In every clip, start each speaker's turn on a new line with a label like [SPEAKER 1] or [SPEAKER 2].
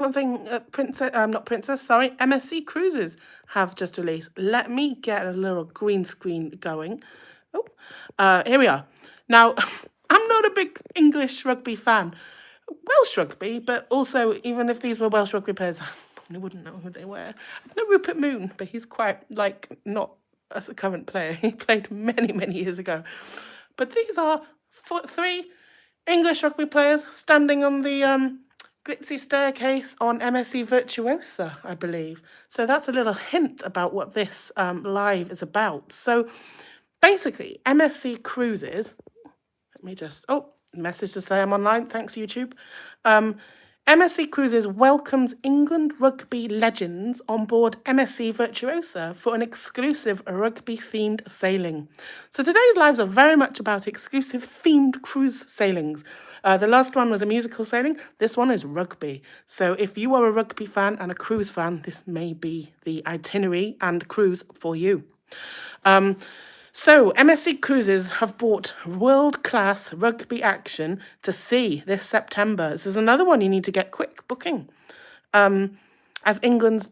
[SPEAKER 1] one thing, MSC Cruises have just released. Let me get a little green screen going. Oh, here we are. Now, I'm not a big English rugby fan. Welsh rugby, but also, even if these were Welsh rugby players, I probably wouldn't know who they were. I know Rupert Moon, but he's quite, not as a current player. He played many, many years ago. But these are three English rugby players standing on the glitzy staircase on MSC Virtuosa, I believe. So that's a little hint about what this live is about. So basically, MSC Cruises, let me just, message to say I'm online, thanks YouTube. MSC Cruises welcomes England rugby legends on board MSC Virtuosa for an exclusive rugby-themed sailing. So today's lives are very much about exclusive themed cruise sailings. The last one was a musical sailing. This one is rugby. So if you are a rugby fan and a cruise fan, this may be the itinerary and cruise for you. So, MSC Cruises have bought world-class rugby action to sea this September. This is another one you need to get quick booking. As England's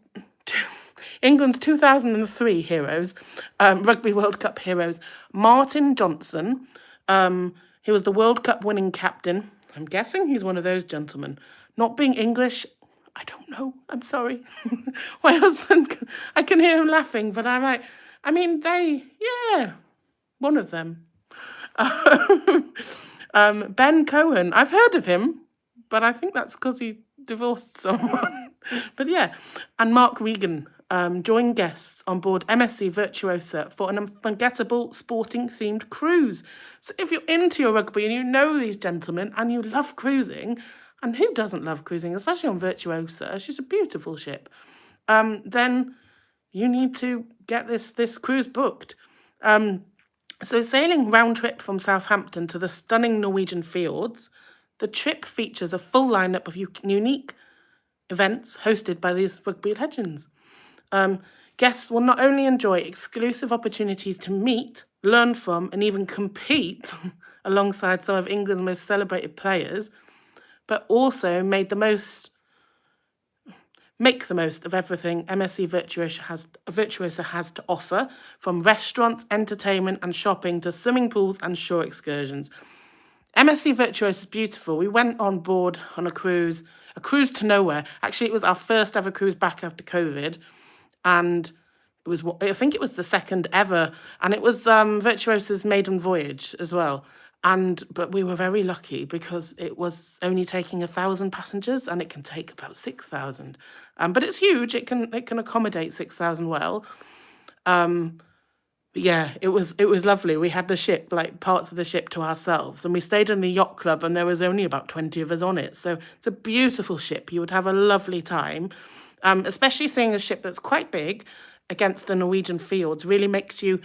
[SPEAKER 1] 2003 heroes, Rugby World Cup heroes, Martin Johnson, he was the World Cup winning captain. I'm guessing he's one of those gentlemen. Not being English, I don't know. I'm sorry. My husband, I can hear him laughing, but I'm like, one of them. Ben Cohen, I've heard of him, but I think that's because he divorced someone. But yeah, and Mark Regan join guests on board MSC Virtuosa for an unforgettable sporting-themed cruise. So if you're into your rugby and you know these gentlemen and you love cruising, and who doesn't love cruising, especially on Virtuosa, she's a beautiful ship, then you need to get this cruise booked. So sailing round trip from Southampton to the stunning Norwegian Fjords, the trip features a full lineup of unique events hosted by these rugby legends. Guests will not only enjoy exclusive opportunities to meet, learn from, and even compete alongside some of England's most celebrated players, but also make the most of everything MSC Virtuosa has to offer, from restaurants, entertainment and shopping to swimming pools and shore excursions. MSC Virtuosa is beautiful. We went on board on a cruise to nowhere. Actually, it was our first ever cruise back after COVID, and I think it was the second ever, and it was Virtuosa's maiden voyage as well. But we were very lucky because it was only taking 1,000 passengers, and it can take about 6,000. But it's huge. It can accommodate 6,000 well. But yeah, it was lovely. We had the ship, parts of the ship to ourselves, and we stayed in the yacht club, and there was only about 20 of us on it. So it's a beautiful ship. You would have a lovely time, especially seeing a ship that's quite big against the Norwegian Fjords really makes you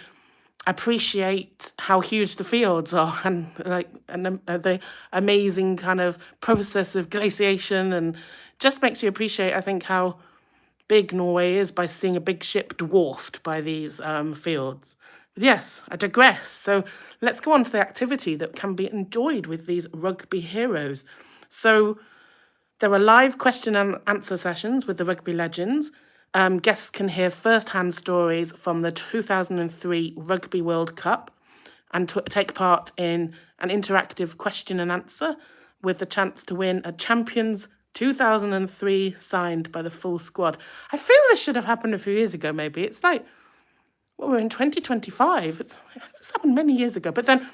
[SPEAKER 1] appreciate how huge the fjords are, and the amazing kind of process of glaciation, and just makes you appreciate, I think, how big Norway is by seeing a big ship dwarfed by these fjords. But yes, I digress. So let's go on to the activity that can be enjoyed with these rugby heroes. So there are live question and answer sessions with the rugby legends. Guests can hear first-hand stories from the 2003 Rugby World Cup and take part in an interactive question and answer with the chance to win a Champions 2003 signed by the full squad. I feel this should have happened a few years ago, maybe. It's we're in 2025. It's happened many years ago. But then,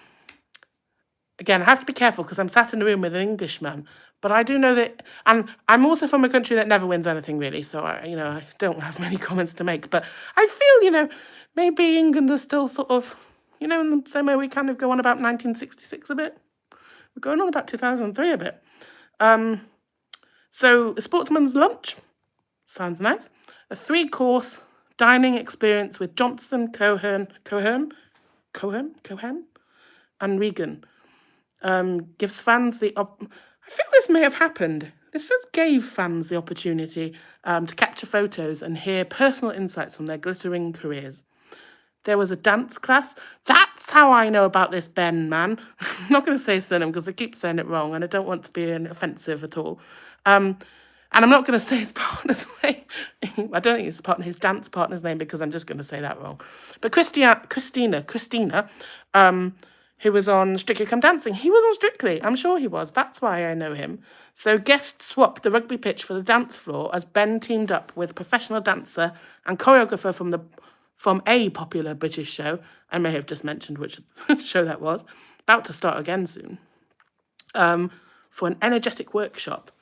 [SPEAKER 1] again, I have to be careful because I'm sat in a room with an Englishman. But I do know that, and I'm also from a country that never wins anything, really. So, I don't have many comments to make. But I feel, maybe England is still sort of, in the same way we kind of go on about 1966 a bit. We're going on about 2003 a bit. So, a sportsman's lunch. Sounds nice. A 3-course dining experience with Johnson, Cohen, and Regan. Gives fans I feel this may have happened. This gave fans the opportunity to capture photos and hear personal insights from their glittering careers. There was a dance class. That's how I know about this Ben man. I'm not going to say his surname because I keep saying it wrong and I don't want to be offensive at all. And I'm not going to say his partner's name. I don't think it's his dance partner's name because I'm just going to say that wrong. But Christina, who was on Strictly Come Dancing, he was on Strictly. I'm sure he was. That's why I know him. So guests swapped the rugby pitch for the dance floor as Ben teamed up with a professional dancer and choreographer from a popular British show. I may have just mentioned which show that was. About to start again soon. For an energetic workshop.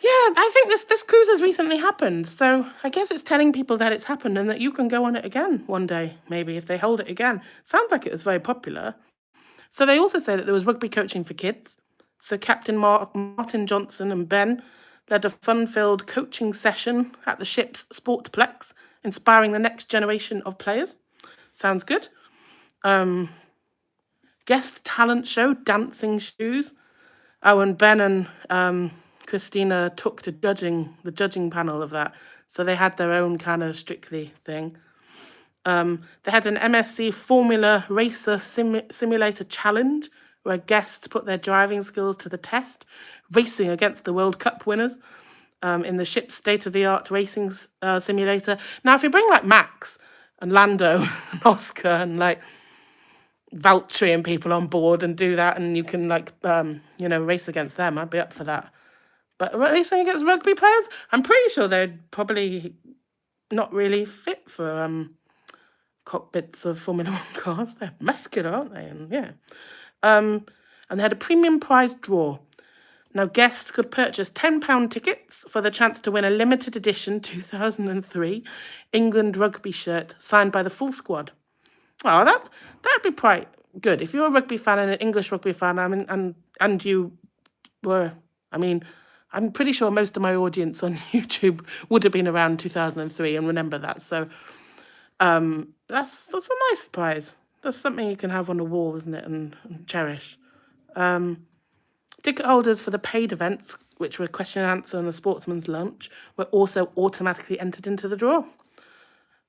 [SPEAKER 1] Yeah, I think this cruise has recently happened. So I guess it's telling people that it's happened and that you can go on it again one day, maybe, if they hold it again. Sounds like it was very popular. So they also say that there was rugby coaching for kids. So Captain Martin Johnson and Ben led a fun-filled coaching session at the ship's Sportplex, inspiring the next generation of players. Sounds good. Guest talent show, dancing shoes. Oh, and Ben and Christina took to the judging panel of that. So they had their own kind of Strictly thing. They had an MSC Formula Racer Simulator Challenge where guests put their driving skills to the test, racing against the World Cup winners in the ship's state-of-the-art racing simulator. Now, if you bring like Max and Lando and Oscar and like Valtteri and people on board and do that, and you can like, race against them, I'd be up for that. But racing against rugby players, I'm pretty sure they're probably not really fit for cockpits of Formula 1 cars. They're muscular, aren't they? And yeah. And they had a premium prize draw. Now, guests could purchase £10 tickets for the chance to win a limited edition 2003 England Rugby shirt signed by the full squad. Oh, that'd be quite good. If you're a rugby fan and an English rugby fan, and you were, I'm pretty sure most of my audience on YouTube would have been around 2003 and remember that. So that's a nice prize. That's something you can have on the wall, isn't it, and cherish. Ticket holders for the paid events, which were question and answer and the sportsman's lunch, were also automatically entered into the draw.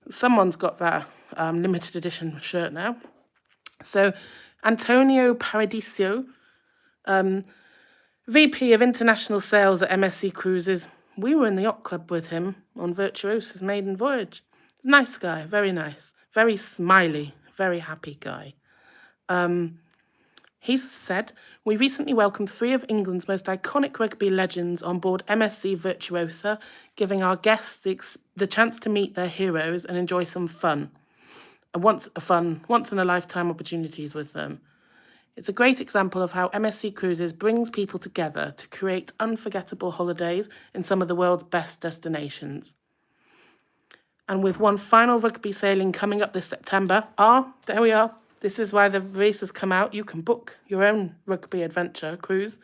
[SPEAKER 1] Someone's got that limited edition shirt now. So Antonio Paradiso, VP of International Sales at MSC Cruises. We were in the yacht club with him on Virtuosa's maiden voyage. Nice guy, very nice, very smiley, very happy guy. He said, we recently welcomed 3 of England's most iconic rugby legends on board MSC Virtuosa, giving our guests the chance to meet their heroes and enjoy some fun. And once in a lifetime opportunities with them. It's a great example of how MSC Cruises brings people together to create unforgettable holidays in some of the world's best destinations. And with one final rugby sailing coming up this September, there we are. This is why the race has come out. You can book your own rugby adventure cruise.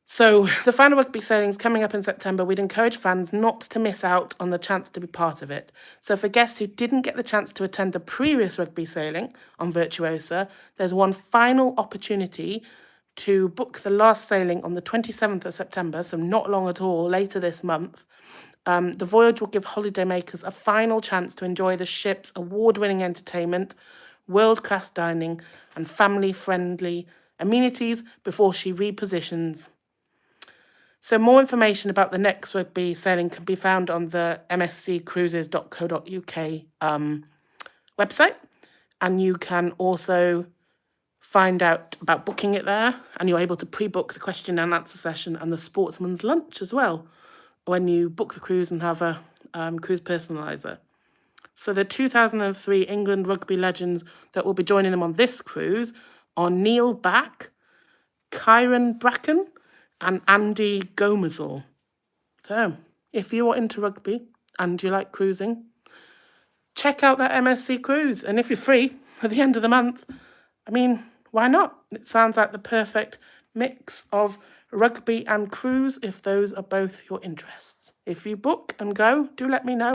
[SPEAKER 1] So the final rugby sailing is coming up in September. We'd encourage fans not to miss out on the chance to be part of it. So for guests who didn't get the chance to attend the previous rugby sailing on Virtuosa, there's one final opportunity to book the last sailing on the 27th of September, so not long at all, later this month. The voyage will give holidaymakers a final chance to enjoy the ship's award-winning entertainment, world-class dining, and family-friendly amenities before she repositions. So more information about the next rugby sailing can be found on the msccruises.co.uk website. And you can also find out about booking it there. And you're able to pre-book the question and answer session and the sportsman's lunch as well when you book the cruise and have a cruise personalizer. So the 2003 England rugby legends that will be joining them on this cruise are Neil Back, Kyran Bracken, and Andy Gomarsall. So, if you're into rugby and you like cruising, check out that MSC cruise. And if you're free at the end of the month, why not? It sounds like the perfect mix of rugby and cruise if those are both your interests. If you book and go, do let me know.